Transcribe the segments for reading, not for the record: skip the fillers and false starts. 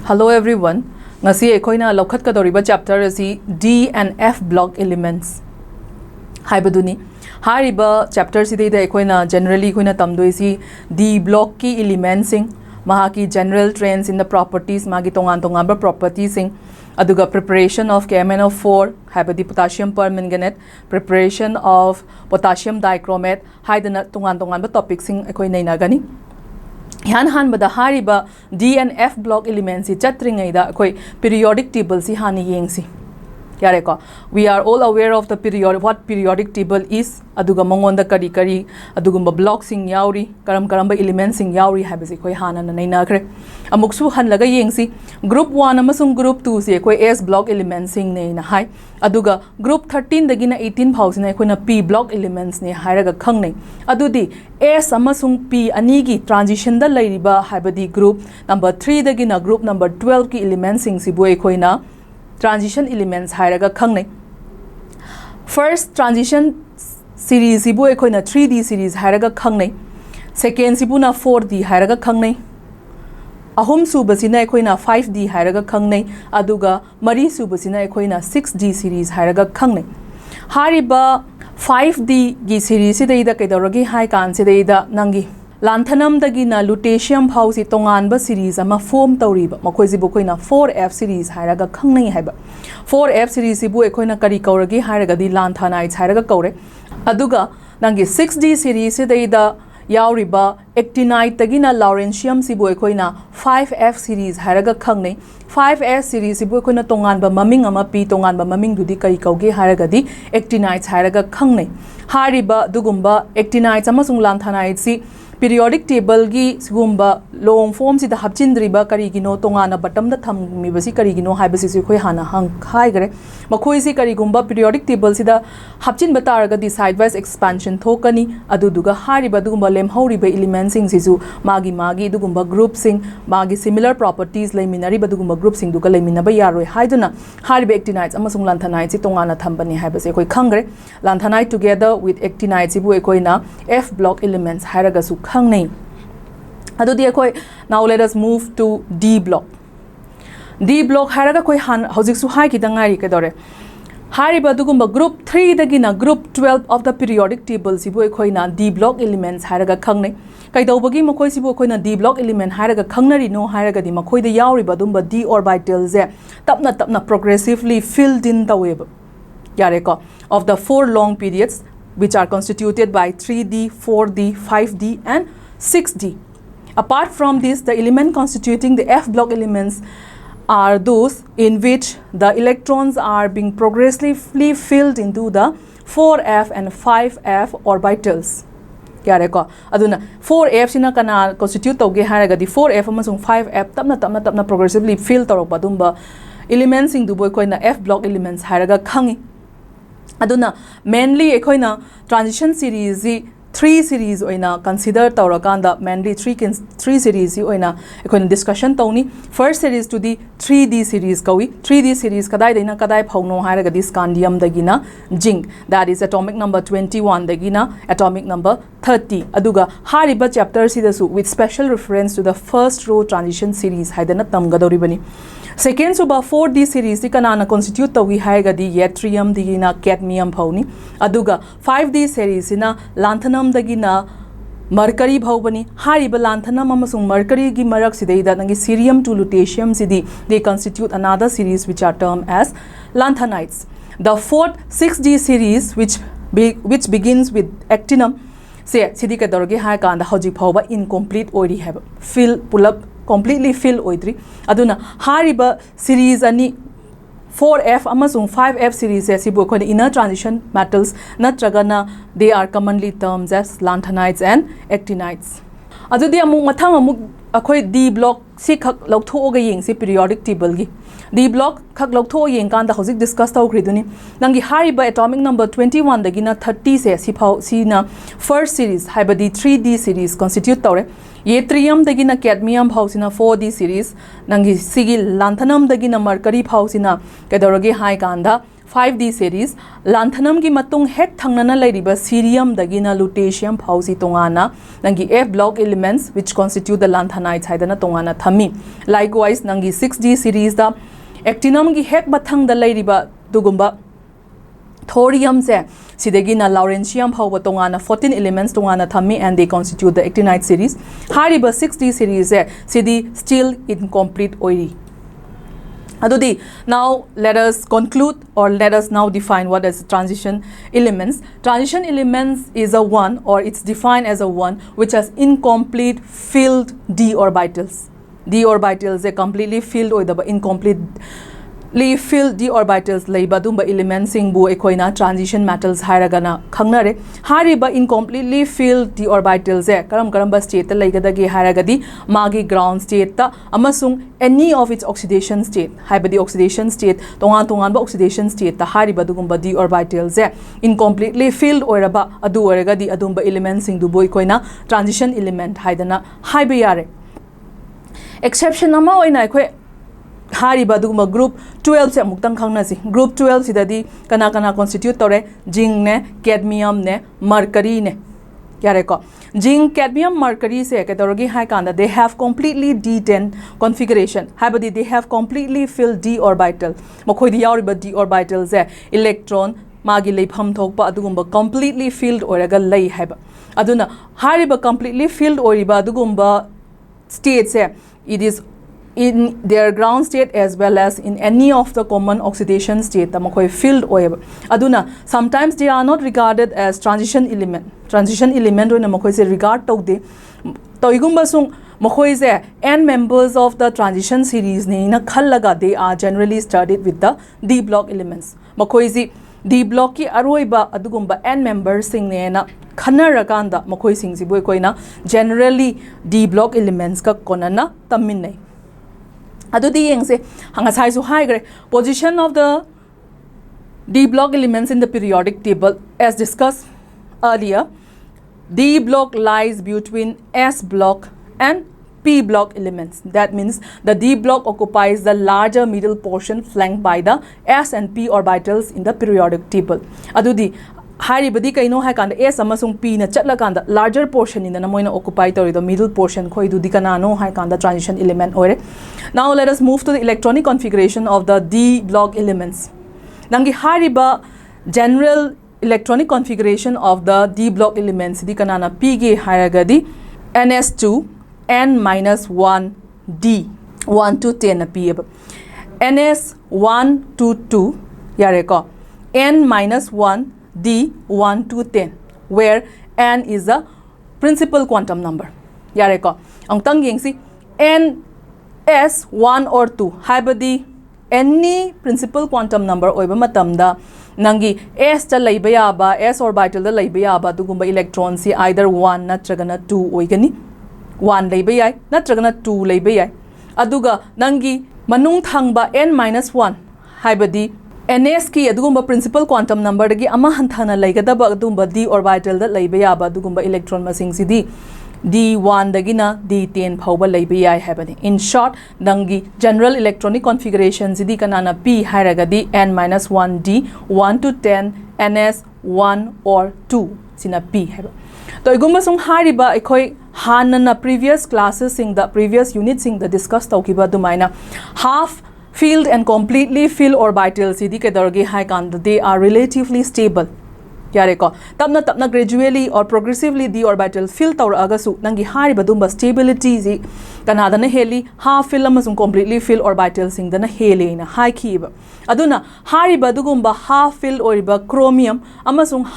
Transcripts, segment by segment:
Hello everyone. Ngasi ekhoi lokhat kadoriba chapter asi D and F block elements. Haibaduni. Hariba chapter si da ekhoi generally ekhoi tamdoisi D block ki elements sing mahaki general trends in the properties magi tongan ba properties sing aduga preparation of KMnO4 haibadi potassium permanganate preparation of potassium dichromate haidana tongan ba topics sing ekhoi nainagani Han bada hariba D and F block elements si chatringaida koi periodic table si hani yengsi yareko we are all aware of the what periodic table is aduga mongonda kari adugumba block sing yauri karamba elements sing yauri habisi koi hana na naina khre amuksu han laga yengsi group 1 amasung group 2 si koi S block elements sing nei na hai aduga group 13 dagina 18 phawsina koina P block elements ne hairaga khangnei adudi S amasung P ani gi transition da lairiba habadi group number 3 dagina group number 12 ki elements sing si boi koina transition elements hairaga khangnei first transition series sibu ekhoi 3D series hairaga khangnei second sibu na 4D hairaga khangnei ahum subasina ekhoi 5D hairaga khangnei aduga mari subasina ekhoi 6D series hairaga khangnei hariba 5D gi series sidaida kaidoragi hai kan sidaida nangi lanthanam dagina lutetium phausi tonganba series ama form tawriba makhoisi bu koina 4F series hairaga khangnei haiba 4F series sibu ekoina kari kauragi hairaga di lanthanides hairaga kaure aduga nangi 6D series sidaida yauriba actinide tagina lawrencium sibu ekoina 5F series hairaga khangnei 5S series sibu ekoina tonganba maming ama pi tonganba maming dudi kari kauge hairaga di actinides hairaga khangnei hariba dugumba actinides amasung lanthanides si periodic table gi sigumba long form si da hapchindriba karigino tongana bottom da thammi basi karigino haibasi si khoi hana hang khai gare makhoi si karigumba periodic table si da hapchin bataraga di sidewise expansion thokani aduduga hariba dugumba lemhauriba elements sing sisu magi dugumba group sing magi similar properties leiminari badugumba group sing duga leiminaba yaroi haiduna hariba actinides amasung lanthanides si tongana thambani haibasi khoi khangre lanthanide together with actinides sibu ekoina F block elements hairaga su khangnei adudi ekoi now let us move to D block hairaga koi han hojik su hai kidangari kedore hariba dugumba group 3 dagina group 12 of the periodic table sibu ekoina D block elements hairaga khangnei kaidobagi makoi sibu ekoina D block element hairaga khangnari no hairaga di makoi da yauriba dumba D orbitals e tapna progressively filled in the web yareko of the 4 long periods which are constituted by 3D, 4D, 5D and 6D. Apart from this, the element constituting the F block elements are those in which the electrons are being progressively filled into the 4F and 5F orbitals. Yareko aduna 4F sina kana constitute toge haraga di 4F amasung 5F tapna progressively fill torok badumba elements sing du boy koina F block elements haraga khangi aduna mainly ekoina transition series 3 series oina consider tawrakanda mainly 3 series oina ekoina discussion tawni first series to the 3D series kawi 3D series kadai daina kadai phauno hairaga di scandium dagina zinc that is atomic number 21 dagina atomic number 30 aduga hariba chapter sidasu with special reference to the first row transition series haidana tamgadoribani second suba 4D series di kanana constitute tawi haiga di yttrium digina cadmium phawni aduga 5D series ina lanthanum dagina mercury phawbani hariba lanthanum amasung mercury gi marak sidaida nangi cerium to lutetium sidi they constitute another series which are termed as lanthanides the fourth 6D series which begins with actinum se sidi ka dorge ha kanda hoji phawba incomplete ori have fill pull up completely fill oidri aduna hariba series ani 4F amasung 5F series sibu khone inner transition metals natragana they are commonly termed as lanthanides and actinides adudi amu mathang amu akhoi D block si khak lokthoga yeng si periodic table gi D block khak loktho yeng kan da hojik discuss taw khriduni nangi hariba atomic number 21 dagina 30 se si phau si na first series haibadi 3D series constitute tawre yttrium dagina cadmium phawsina 4d series nangi sigi lanthanum dagina mercury phawsina kedoragi hai kanda 5d series lanthanum gi matung hek thangnana lairiba cerium dagina lutetium phawsi tongana nangi f block elements which constitute the lanthanides haidana tongana thami likewise nangi 6d series da actinium gi hek bathang da lairiba dugumba thorium se sidagina lawrencium phawba tongana 14 elements tongana thami and they constitute the actinide series hariba 6d series se sidi still incomplete oiri. Adudi, now let us conclude or let us now define what is transition elements. Transition elements is a one, or it's defined as a one which has incomplete filled d orbitals. D orbitals are completely filled or the incompletely filled d orbitals leiba dumba elements singbu ekoina transition metals hairagana khangnare hariba incompletely filled d orbitals e karamba state ta leigadagi hairagadi magi ground state ta amasung any of its oxidation state haibadi oxidation state tongan ba oxidation state ta hariba dugumba d orbitals e incompletely filled oiraba adu oiragadi adumba elements singdu bu ekoina transition element haidana haiba yare. Exception ama oina ekoi hariba duguma group 12 se muktang khangnasi group 12 sidadi kana constitute tore zinc ne cadmium ne mercury ne yare ko zinc cadmium mercury se kedorogi hai kanda they have completely d10 configuration habadi they have completely filled d orbital mokhoi di yauriba d orbital se electron magi leifam thokpa adugumba completely filled oraga lei haiba aduna hariba completely filled oriba adugumba state se it is in their ground state as well as in any of the common oxidation state tamakoi filled oil aduna sometimes they are not regarded as transition element oina makoi se regard tawde toigumba sung makoi se n members of the transition series ne na khallaga they are generally studied with the d block elements makoi si d block ki aroiba adugumba n members sing ne na khanaraganda makoi sing si boi koina generally d block elements ka konana taminai adudi yengse hangasai su haigre position of the d block elements in the periodic table as discussed earlier. D block lies between s block and p block elements. That means the d block occupies the larger middle portion flanked by the s and p orbitals in the periodic table. Adudi haribadi kaino hai kanda s amasung p na chatla kanda larger portion in the namoina occupy tori the middle portion khoi du dikana no hai kanda transition element ore. Now let us move to the electronic configuration of the d block elements. Nangi hariba general electronic configuration of the d block elements dikana na p ge haragadi ns2 n-1 d 1 to 10 na p ns1 to 2 yare ko n-1 d 1 to 10 where n is the principal quantum number yare ko ang tang yengsi n s 1 or 2 haibadi any principal quantum number oiba matamda nangi s ta leiba yaba s orbital da leiba yaba dugumba electron si either 1 natragana 2 oigani 1 leiba yai natragana 2 leiba yai aduga nangi manung thangba n-1 haibadi ns ki adugumba principal quantum number dagi ama hanthana laigadaba adumba d orbital da leiba yaba adugumba electron masing sidi d1 dagina d10 phawba leiba yai habani. In short dangi general electronic configuration sidi kanana p hairagadi n-1 d 1 to 10 ns 1 or 2 sina p haba to igumba sung hariba ekhoi hanana previous classes sing the previous unit sing the discuss tawkiba dumaina half filled and completely filled orbitals idi kedorgi hai kanda they are relatively stable yare ko tapna gradually or progressively the orbital fill tawra agasu nangi hari badumba stability ji kanada na heli half fill amasung completely fill orbital sing dana heli na high khiba aduna hari badugumba half fill oriba chromium amasung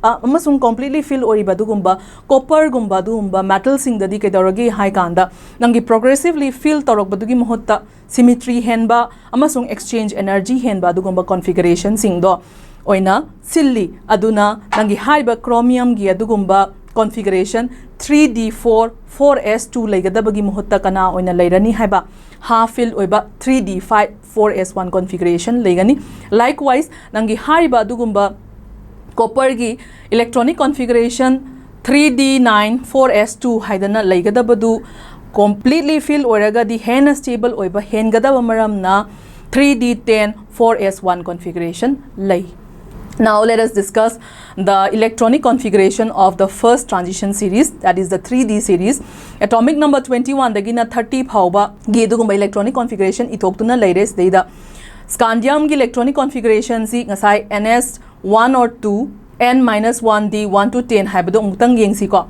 amasung completely fill oriba dugumba copper gumba dugumba metal sing dadi kedorgi high kanda nangi progressively fill tawrak badugi mohota symmetry henba amasung exchange energy henba dugumba configuration sing do oina silli aduna nangi haiba chromium gi adugumba configuration 3d4 4s2 leigadabagi muhutta kana oina leirani haiba half fill oiba 3d5 4s1 configuration leigani. Likewise nangi haiba adugumba copper gi electronic configuration 3d9 4s2 haidana laigadabadu completely fill oiragadi hena stable oiba hengadaba maramna 3d10 4s1 configuration lay. Now let us discuss the electronic configuration of the first transition series, that is the 3D series. Atomic number 21 dagina 30 phauba gi dugumba electronic configuration itoktuna leires deida scandium gi electronic configuration si ngasai ns 1 or 2 n minus 1 d 1 to 10 haibado mutang yengsi ko.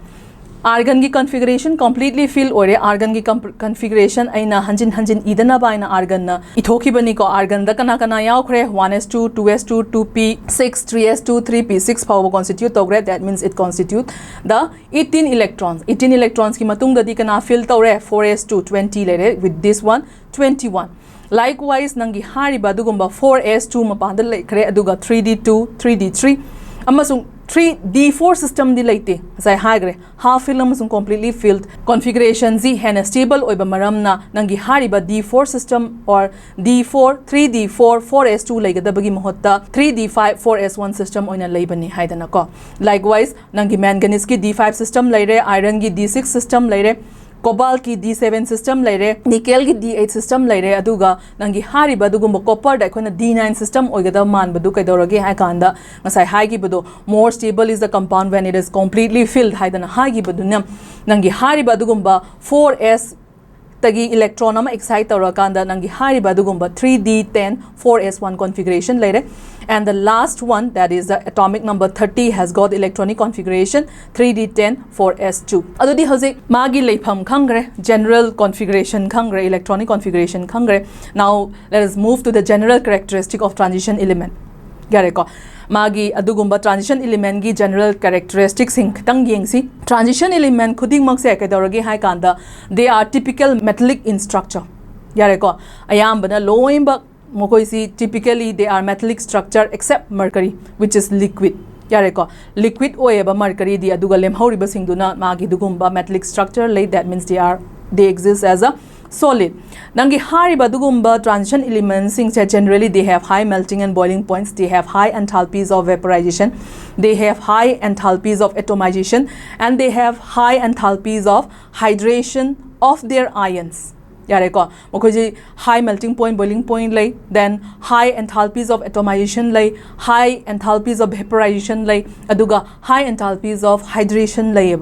Argon ki configuration completely fill ore argon ki configuration aina hanjin idana ba aina argon na ithoki bani ko argon da kana yaukre 1s2 2s2 2p6 3s2 3p6 power constitute togre, that means it constitute the 18 electrons ki matung da di kana fill tore 4s2 20 lere, with this one 21. Likewise nangi hari ba dugumba 4s2 mapanda lekre aduga 3d2 3d3 amasung 3d4 system di laite sai hagre half fill amasung completely filled configuration z hena stable oiba maramna nangi hariba d4 system or d4 3d4 4s2 laigadabagi mahotta 3d5 4s1 system oina laibani haidana ko. Likewise nangi manganese ki d5 system laire, iron ki d6 system laire, cobalt ki d7 system laire, nickel ki d8 system laire, aduga nangi hariba dugumba copper da koina d9 system oigada man badu kaidorage hai kanda ngasai hai gi badu more stable is the compound when it is completely filled haidana hai gi badu nam nangi hariba dugumba 4s tagi electron ama excite tawrakanda nangi hariba dugumba 3d10 4s1 configuration laire. And the last one, that is the atomic number 30, has got electronic configuration 3d10 4s2. Adudi hoje magi leifam khangre general configuration khangre electronic configuration khangre. Now let us move to the general characteristic of transition element. Gareko magi adugumba transition element gi general characteristics sing tang yengsi. Transition element khuding mak se kaidorage hai kanda they are typical metallic in structure. Gareko ayambana loimba mokoisi typically they are metallic structure except mercury, which is liquid. Yareko liquid oeba mercury di aduga lemhauriba singduna magi dugumba metallic structure lay, that means they exist as a solid. Nangi hariba dugumba transition elements sing generally they have high melting and boiling points, they have high enthalpies of vaporization, they have high enthalpies of atomization, and they have high enthalpies of hydration of their ions. Yareko mokoji high melting point boiling point lay, then high enthalpies of atomization lay, high enthalpies of vaporization lay, aduga high enthalpies of hydration lay.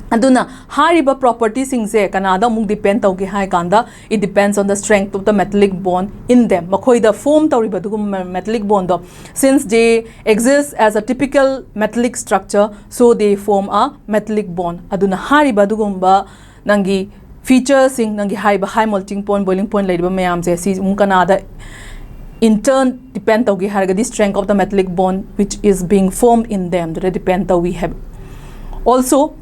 Aduna hariba properties singse kanada muk depend tauge hai kanda it depends on the strength of the metallic bond in them. Makoi the form tauriba dugum metallic bond do, since they exist as a typical metallic structure, so they form a metallic bond. Aduna hariba dugumba nangi features sing nangi high melting point boiling point laiba mayam se si kanada in turn depend tauge harga the strength of the metallic bond which is being formed in them, that depend tau we have. Also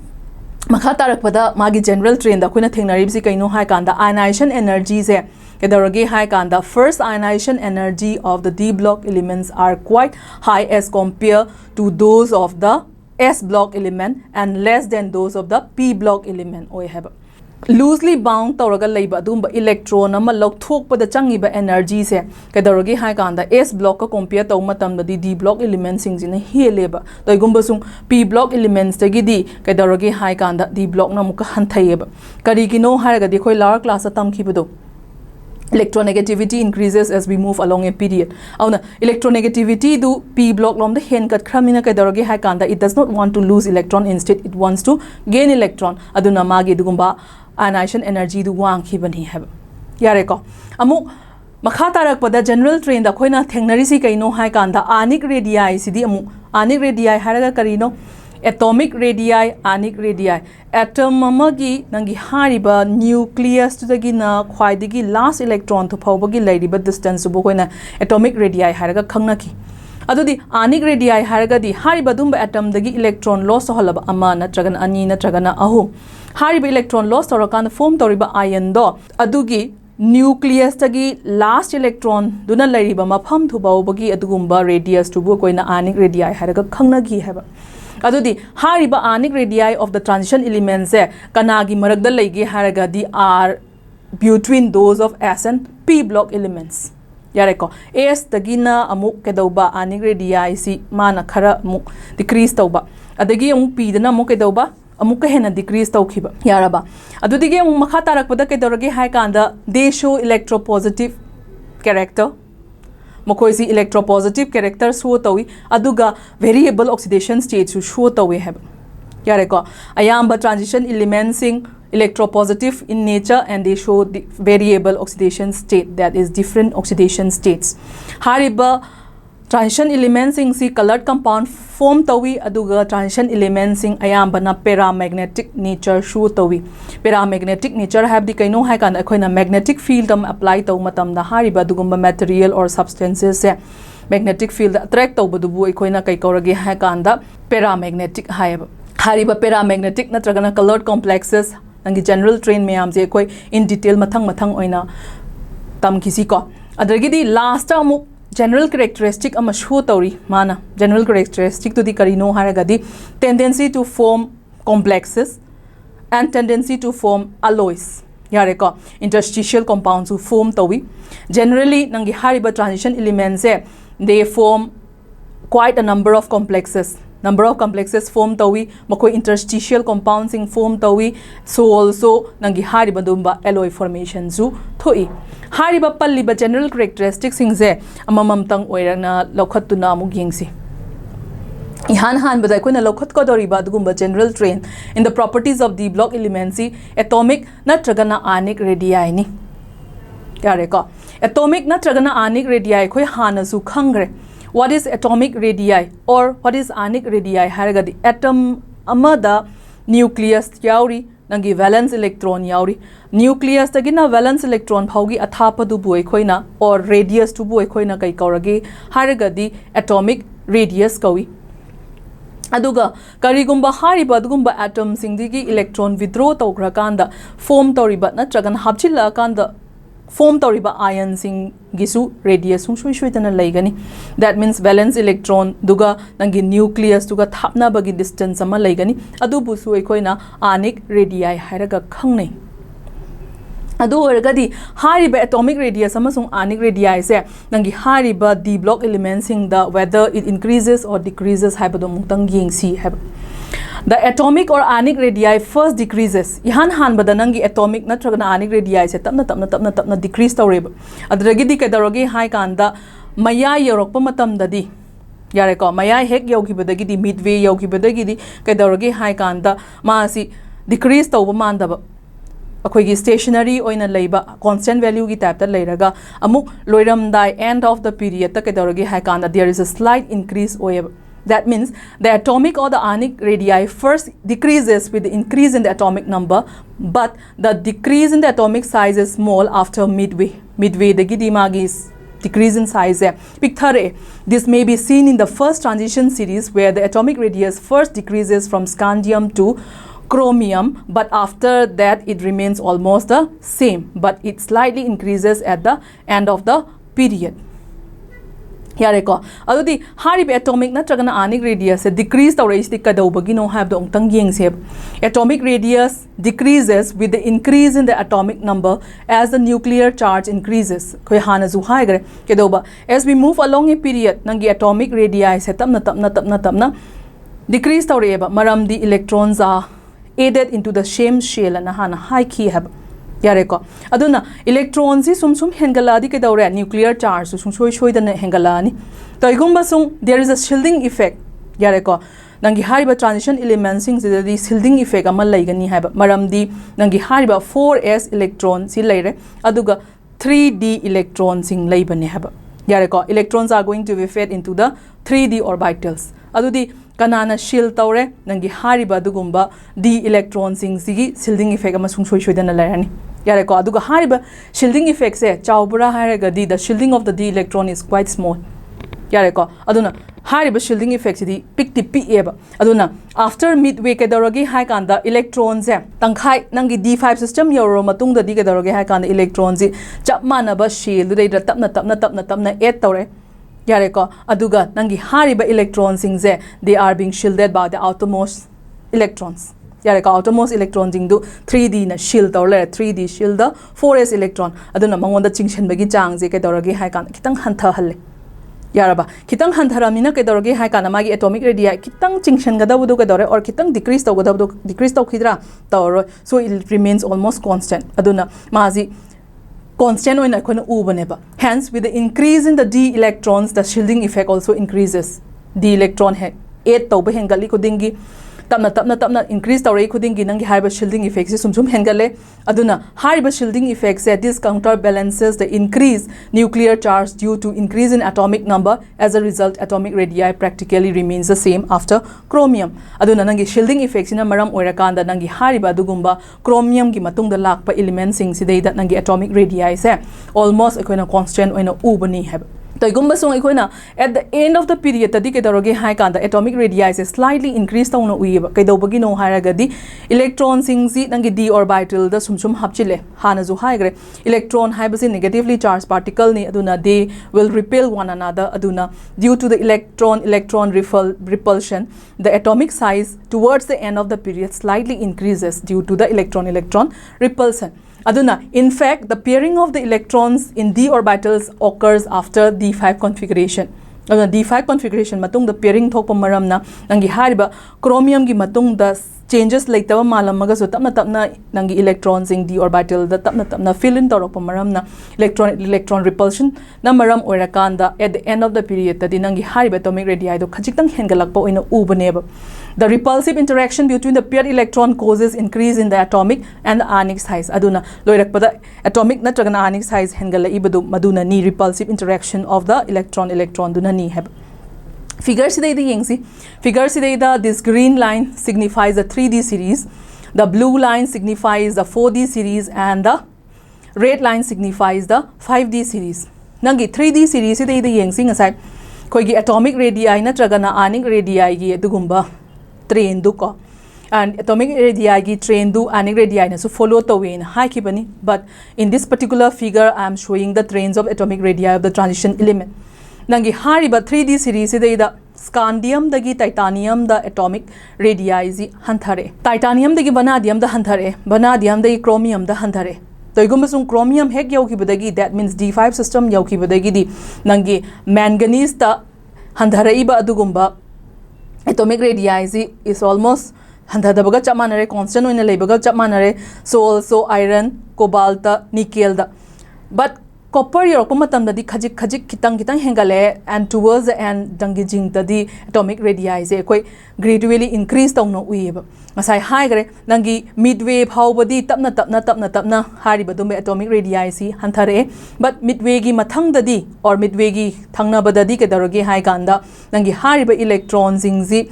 makha tarakpada magi general trend da kuina thengnaribsi kaino hai kanda ionization energy se kedorage hai kanda first ionization energy of the d block elements are quite high as compared to those of the s block element and less than those of the p block element. Oi have loosely bound tawraga leiba dumba electron ama lokthokpada changiba energy se kedorage hai kanda s block ka compare taw matam da d block elements sing jina heleba toigumba sung p block elements tagi di kedorage hai kanda d block na muka hanthaieba kari kino haraga di khoi lower class atam khibado electronegativity increases as we move along a period. Auna electronegativity do p block lom the hen kat kramina kedorage hai kanda it does not want to lose electron, instead it wants to gain electron. Aduna magi dugumba ionization energy du wang khibani have. Yareko amu makha tarakpada general trend da khoina thengnarisi kaino hai kanda anic radii sidi amu anic radii haraga karino atomic radii anic radii atom amagi nangi hariba nucleus to dagi na khwaidigi last electron to phawbagi lairiba distance bu khoina atomic radii haraga khangnaki. Adudi anic radii haraga di hariba dumba atom dagi electron loss holaba ama natragana ani natragana ahum hariba electron loss torakan form toriba ion do adugi nucleus tagi last electron duna lairiba mafam thubawbagi adugumba radius tubu koina anic radii haraga khangnagi haba. Adudi hariba anic radii of the transition elements kanagi maragda laige haraga di are between those of s and p block elements. यारेको S तगिना अमुक केदौबा आनिक radii सी माना खरा अमुक decrease तौबा अदगी अमुक पीदना अमुक केदौबा अमुक हेना डिक्रीज तौखिबा यारबा अदुदिगे अमुक मखा तारकपदा केदौरगे हाय कांदा दे शो इलेक्ट्रोपॉजिटिव कैरेक्टर मखोइसी इलेक्ट्रोपॉजिटिव कैरेक्टर शो तौई अदुगा वेरिएबल ऑक्सीडेशन स्टेट सु शो तौवे है यारेको अयाम्बा ट्रांजिशन एलिमेंट्सिंग electropositive in nature and they show the variable oxidation state, that is different oxidation states. Hariba transition elements in si colored compound form tawi aduga transition elements in ayambana paramagnetic nature show tawi. Paramagnetic nature have the kaino hai kan akoina magnetic field apply taw matam da hariba dugumba material or substances se magnetic field attract taw budu akoina kai kaurage hai kan da paramagnetic haiba. Hariba paramagnetic natragana colored complexes नंगी general train में आमसे कोई in detail मथंग मथंग ओइना तम किसी को अदरगिदी last अमुक general characteristic अम show तौरी माना जनरल कैरेक्टरिस्टिक तो दी करिनो हारगदी tendency to form complexes and tendency to form alloys यारेको इंटरस्टिशियल कंपाउंड्स टू फॉर्म तौवी जनरली नंगी हारिबा ट्रांजिशन एलिमेंट्स है they form quite a number of complexes form tawi makoi interstitial compounds in form tawi so also nangi hariba dumba alloy formation zu thoi hariba palliba general characteristics sing je amamam tang oirana lokhatuna amu yengsi ihan han badai koina lokhat ko doriba dugumba general train in the properties of the block elements atomic natragana anic radii ni yare ko atomic natragana anic radii khoi hana su khangre. What is atomic radii or what is anic radii haragadi atom amada nucleus yauri nangi valence electron yauri nucleus tagina valence electron phaugi athapa du boi khoina or radius tu boi khoina kai kaurage haragadi atomic radius kawi aduga karigumba hariba dugumba atom singdigi electron withdraw tawgra kanda form tawriba natragan hapchilla kanda form tawriba ion sing gisu radius sung shui tana laigani. That means valence electron duga nangi nucleus duga thapna bagi distance ama laigani adu busu ekoina anic radii hairaga khangnei adu orgadi hariba atomic radius amasung anic radii se nangi hariba d block elements in the whether it increases or decreases haibado mungtang yengsi hab. The atomic or anic radii first decreases. Ihan han bada nangi atomic natragana anic radii se tapna decrease tawreba. Adragidi kedarogi hai kanda maya yorokpa matam dadi. Yare ko maya hek yogi badagidi midway yogi badagidi kedarogi hai kanda maasi decrease tawba mandaba. अखोगी stationary ओइना लेबा constant value की type ता लेरगा अमुक लोइरमदाई end of the period तक केदरगे हाय कांदा there is a slight increase ओएब. That means the atomic or the anic radii first decreases with the increase in the atomic number, but the decrease in the atomic size is small after midway. Midway the gidimagi is decrease in size. Picture this may be seen in the first transition series where the atomic radius first decreases from scandium to chromium, but after that it remains almost the same, but it slightly increases at the end of the period. Yareko adudi haribe atomic natragana anic radius decrease tawreis ti kadawbagi no have the ongtang yengse. Atomic radius decreases with the increase in the atomic number as the nuclear charge increases. Koi hana zu haigre kedawba as we move along a period nangi atomic radii se tapna decrease tawreba maram the electrons are added into the same shell na hana high key have. Yareko aduna electrons sum hengala di kedawre nuclear charge sum shoi dana hengala ni toigumba sum there is a shielding effect. Yareko nangi hariba transition elements sing the shielding effect amal laigani haba maram di nangi hariba 4s electron si leire aduga 3d electrons sing laibane haba. Yareko electrons are going to be fed into the 3d orbitals adudi kanana shield tawre nangi hariba dugumba d electrons sing sigi shielding effect ama sum shoi dana lairani. Yareko aduga hariba shielding effect se chawbura haraga di the shielding of the d electron is quite small. Yareko aduna hariba shielding effect di pick eba aduna after midway kedarogi hai kanda electrons se tangkhai nangi d5 system yoro matung da di kedarogi hai kanda electrons ji chapmana ba shield dei tapna add tawre. Yareko aduga nangi hariba electrons sing se they are being shielded by the outermost electrons. यारे का outermost electron jing du 3d na shield tor le 3d shield the 4s electron aduna mangonda chingchen bagi chang je ke dorage hai kan kitang hantha halle yaraba kitang hantharamina ke dorage hai kan magi atomic radii kitang chingchen gada bu ke dore or kitang decrease to gada bu decrease to khidra tor so it remains almost constant aduna maji constant oina khona u baneba hence with the increase in the d electrons the shielding effect also increases d electron he 8 to ba hengali kudingi tapna increase tawrei khudingi nangi haiba shielding effect se sumsum hengale aduna haiba shielding effect se this counterbalances the increase nuclear charge due to increase in atomic number. As a result, atomic radii practically remains the same after chromium. Aduna nangi shielding effect sina maram oirakanda nangi haiba dugumba chromium gi matungda lakpa elements sing sidai da nangi atomic radii se almost ekoina constant oina ubani haiba toigumba song ekoina at the end of the period tadi ke daroge hai kanda atomic radii is slightly increased tawna uiba kaidobagi no hairagadi electron sing si nangi d orbital da sumsum hapchile hana ju haigre electron haibasi negatively charged particle ni aduna they will repel one another aduna due to the electron repulsion the atomic size towards the end of the period slightly increases due to the electron repulsion. Aduna, in fact, the pairing of the electrons in d orbitals occurs after d5 configuration. D5 configuration matung the pairing thok maram na nangi hariba chromium gi matung the changes like taba malam maga so tapna nangi electrons in d orbital the tapna fill in torok maram na electron repulsion na maram oirakanda at the end of the period tadi nangi hariba atomic radii do khajikang hengalakpa oina ubaneba. The repulsive interaction between the paired electron causes increase in the atomic and the ionic size. Aduna loirakpada atomic natragana ionic size hengala ibadu maduna ni repulsive interaction of the electron duna ni heb. Figure sidai the yengsi. Figure sidai the this green line signifies the 3D series. The blue line signifies the 4D series and the red line signifies the 5D series. Nangi 3D series sidai the yengsi ngasai koigi atomic radii natragana ionic radii gi adugumba train du ko and atomic radii gi train du ionic radii na so follow to in high kibani but in this particular figure I am showing the trains of atomic radii of the transition element nangi hariba 3D series ida scandium dagi titanium the atomic radii ji hanthare titanium dagi vanadium the hanthare vanadium dagi chromium the hanthare toigumsung chromium hek yaukibadagi that means d5 system yaukibadagi di nangi manganese ta handharaiba adugumba atomic radii is almost handhadabaga chamanare constant oina leibaga chamanare so also iron cobalt nickel da but copper yorko matam dadi khajik kitang hengale and towards the end dangi jing tadi atomic radii je koi gradually increase tawno uiba masai high gre nangi midway phawbadi tapna hari badumbe atomic radii si hanthare but midway gi mathang dadi or midway gi thangna badadi ke daroge high ganda nangi hari ba electrons ingzi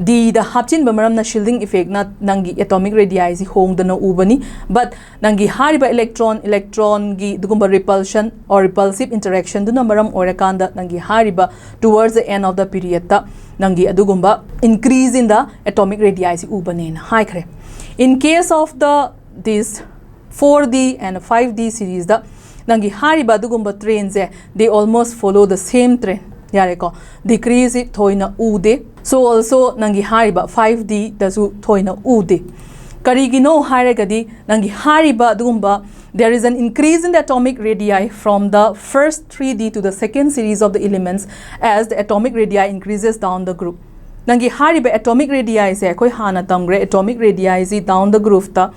d the hapchin bamaram na shielding effect na nangi atomic radii si hong dana ubani but nangi hariba electron gi dugumba repulsion or repulsive interaction duna maram orakanda nangi hariba towards the end of the period ta nangi adugumba increase in the atomic radii si ubani na high khre in case of this 4D and 5D series da nangi hariba dugumba trains they almost follow the same trend yare ko decrease it thoina ude so also nangi hariba 5D dasu thoina ude karigino haragadi nangi hariba dugumba there is an increase in the atomic radii from the first 3D to the second series of the elements as the atomic radii increases down the group nangi hariba atomic radii se koi hana tamgre atomic radii is down the group ta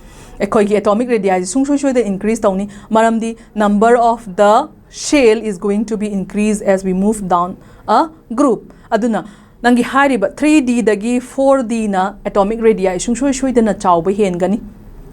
ekoi gi atomic radii sungsho the increase tawni maramdi number of the shell is going to be increased as we move down a group aduna nangi hariba 3D dagi 4D na atomic radii sungsho dana chawba hengani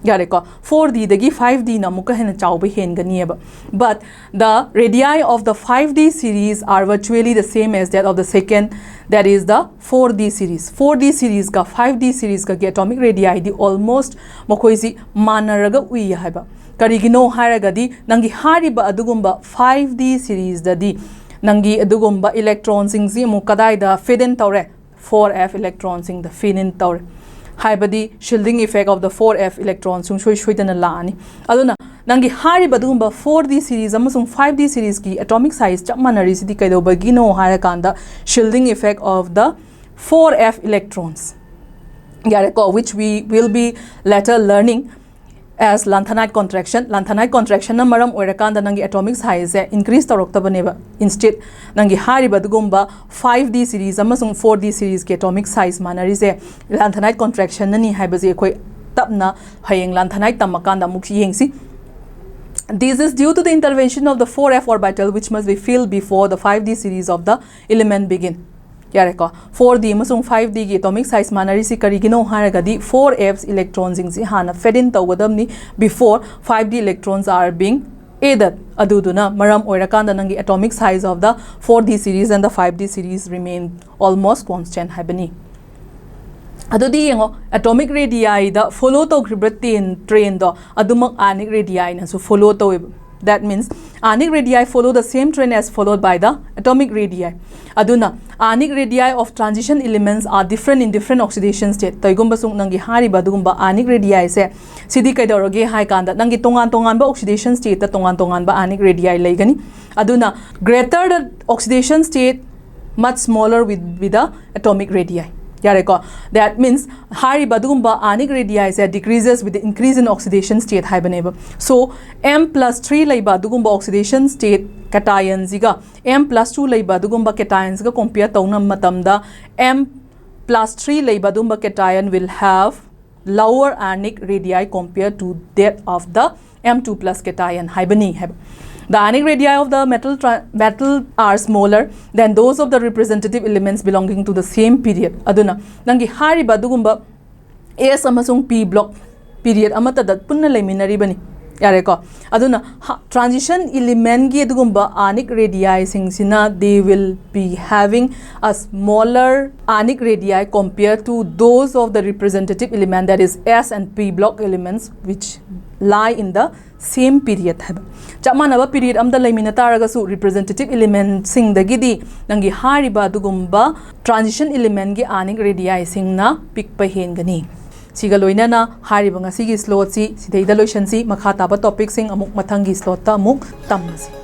yare ko 4D dagi 5D na muka hena chawba hengani eba but the radii of the 5D series are virtually the same as that of the second that is the 4D series ka 5D series ka atomic radii di almost mokoisi manaraga ui haiba karigino haragadi nangi hariba adugumba 5D series dadi nangi adugumba electrons sing ji mu kadai da fit in tawre 4f electrons sing the fit in tawre haibadi shielding effect of the 4f electrons sung shoi dana laani aduna nangi hariba adugumba 4D series amasung 5D series ki atomic size chap manari sidi kaidobagi no harakanda shielding effect of the 4f electrons yareko, which we will be later learning as lanthanide contraction. Lanthanide contraction na maram oirakanda nangi atomic size increase toroktabaneba. Instead nangi hariba dugumba 5D series amasung 4D series ke atomic size manarize lanthanide contraction nani haibaze koi tapna hayeng lanthanide tamakanda mukhi yengsi. This is due to the intervention of the 4f orbital, which must be filled before the 5D series of the element begin. Yareko 4D amasung 5D ki atomic size manarisi karigino haragadi 4f's electrons ingsi hana fed in tawgadamni before 5D electrons are being added. Aduduna maram oirakanda nangi atomic size of the 4D series and the 5D series remain almost constant habani. Adudi yengo atomic radii da follow to gribratin train do adumak anic radii na so follow to. That means anic radii follow the same trend as followed by the atomic radii. Aduna anic radii of transition elements are different in different oxidation state. Toigumba sung nangi hari badugumba anic radii se sidi kaidoroge hai kanda nangi tongan ba oxidation state ta tongan ba anic radii laigani. Aduna greater the oxidation state, much smaller with the atomic radii. Yareko. That means hari badugumba anic radii decreases with the increase in oxidation state hibernable. So M plus 3 lay badugumba oxidation state cations ziga M plus 2 lay badugumba cations ga compare tauna matamda M plus 3 lay badugumba cation will have lower anic radii compared to that of the M2 plus cation hibernate. The anic radii of the metal are smaller than those of the representative elements belonging to the same period. Aduna nangi hari badugumba S amasung P block period amata dat punna laiminari bani. Yareko. Aduna transition element gi adugumba anic radii singsina they will be having a smaller anic radii compared to those of the representative element, that is S and P block elements, which lie in the same period. Chamanaba period amda laimina taragasu representative element sing the gidi nangi hariba dugumba transition element gi anic radii singna pikpa hengani. Siga loinana hariba ngasi gi slot si sideida loisan si makha taba topic sing amuk mathangi slot ta amuk tamasi.